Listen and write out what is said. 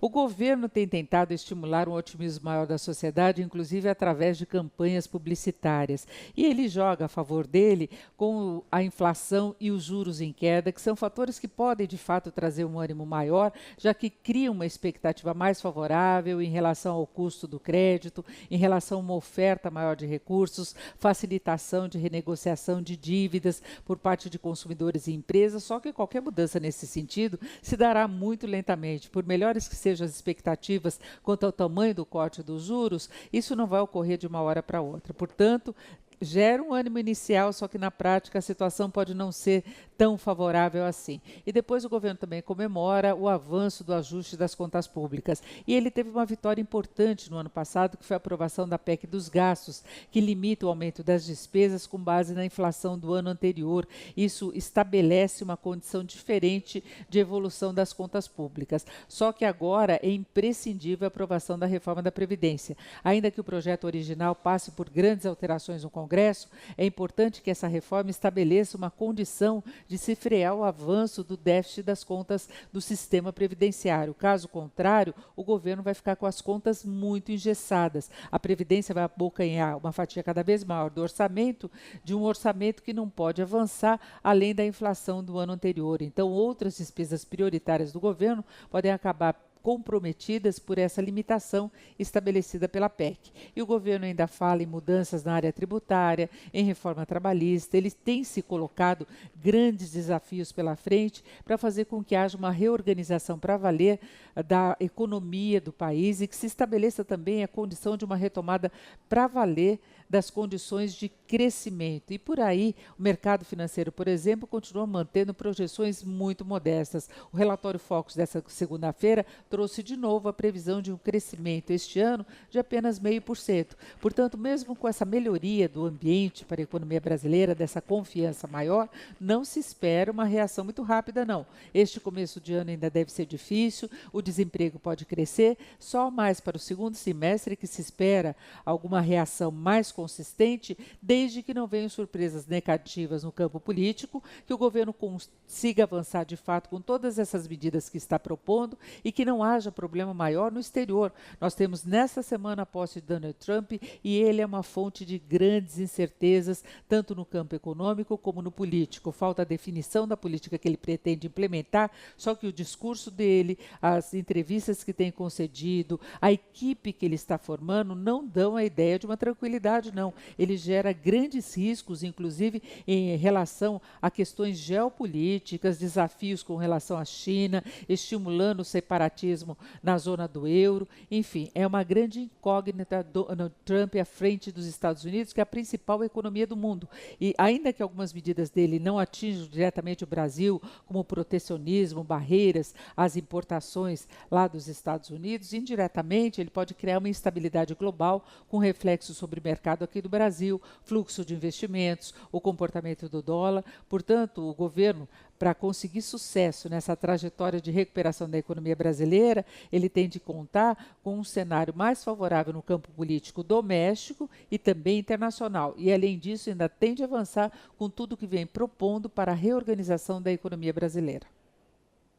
O governo tem tentado estimular um otimismo maior da sociedade, inclusive através de campanhas publicitárias. E ele joga a favor dele com a inflação e os juros em queda, que são fatores que podem, de fato, trazer um ânimo maior, já que criam uma expectativa mais favorável em relação ao custo do crédito, em relação a uma oferta maior de recursos, facilitação de renegociação de dívidas por parte de consumidores e empresas. Só que qualquer mudança nesse sentido se dará muito lentamente. Por melhores que sejam as expectativas quanto ao tamanho do corte dos juros, isso não vai ocorrer de uma hora para outra. Portanto, gera um ânimo inicial, só que na prática a situação pode não ser tão favorável assim. E depois o governo também comemora o avanço do ajuste das contas públicas. E ele teve uma vitória importante no ano passado, que foi a aprovação da PEC dos gastos, que limita o aumento das despesas com base na inflação do ano anterior. Isso estabelece uma condição diferente de evolução das contas públicas. Só que agora é imprescindível a aprovação da reforma da Previdência. Ainda que o projeto original passe por grandes alterações no Congresso, é importante que essa reforma estabeleça uma condição de se frear o avanço do déficit das contas do sistema previdenciário. Caso contrário, o governo vai ficar com as contas muito engessadas. A Previdência vai abocanhar uma fatia cada vez maior do orçamento, de um orçamento que não pode avançar além da inflação do ano anterior. Então, outras despesas prioritárias do governo podem acabar comprometidas por essa limitação estabelecida pela PEC. E o governo ainda fala em mudanças na área tributária, em reforma trabalhista. Ele tem se colocado grandes desafios pela frente para fazer com que haja uma reorganização para valer da economia do país e que se estabeleça também a condição de uma retomada para valer das condições de crescimento. E por aí, o mercado financeiro, por exemplo, continua mantendo projeções muito modestas. O relatório Focus dessa segunda-feira trouxe de novo a previsão de um crescimento este ano de apenas 0,5%. Portanto, mesmo com essa melhoria do ambiente para a economia brasileira, dessa confiança maior, não se espera uma reação muito rápida, não. Este começo de ano ainda deve ser difícil, o desemprego pode crescer, só mais para o segundo semestre que se espera alguma reação mais consistente, desde que não venham surpresas negativas no campo político, que o governo consiga avançar de fato com todas essas medidas que está propondo e que não haja problema maior no exterior. Nós temos nesta semana a posse de Donald Trump e ele é uma fonte de grandes incertezas, tanto no campo econômico como no político. Falta a definição da política que ele pretende implementar, só que o discurso dele, as entrevistas que tem concedido, a equipe que ele está formando, não dão a ideia de uma tranquilidade, não. Ele gera grandes riscos, inclusive em relação a questões geopolíticas, desafios com relação à China, estimulando o separatismo na zona do euro. Enfim, é uma grande incógnita Donald Trump à frente dos Estados Unidos, que é a principal economia do mundo. E ainda que algumas medidas dele não atinjam diretamente o Brasil, como o protecionismo, barreiras às importações lá dos Estados Unidos, indiretamente ele pode criar uma instabilidade global com reflexo sobre o mercado aqui do Brasil, fluxo de investimentos, o comportamento do dólar. Portanto, o governo, para conseguir sucesso nessa trajetória de recuperação da economia brasileira, ele tem de contar com um cenário mais favorável no campo político doméstico e também internacional. E, além disso, ainda tem de avançar com tudo que vem propondo para a reorganização da economia brasileira.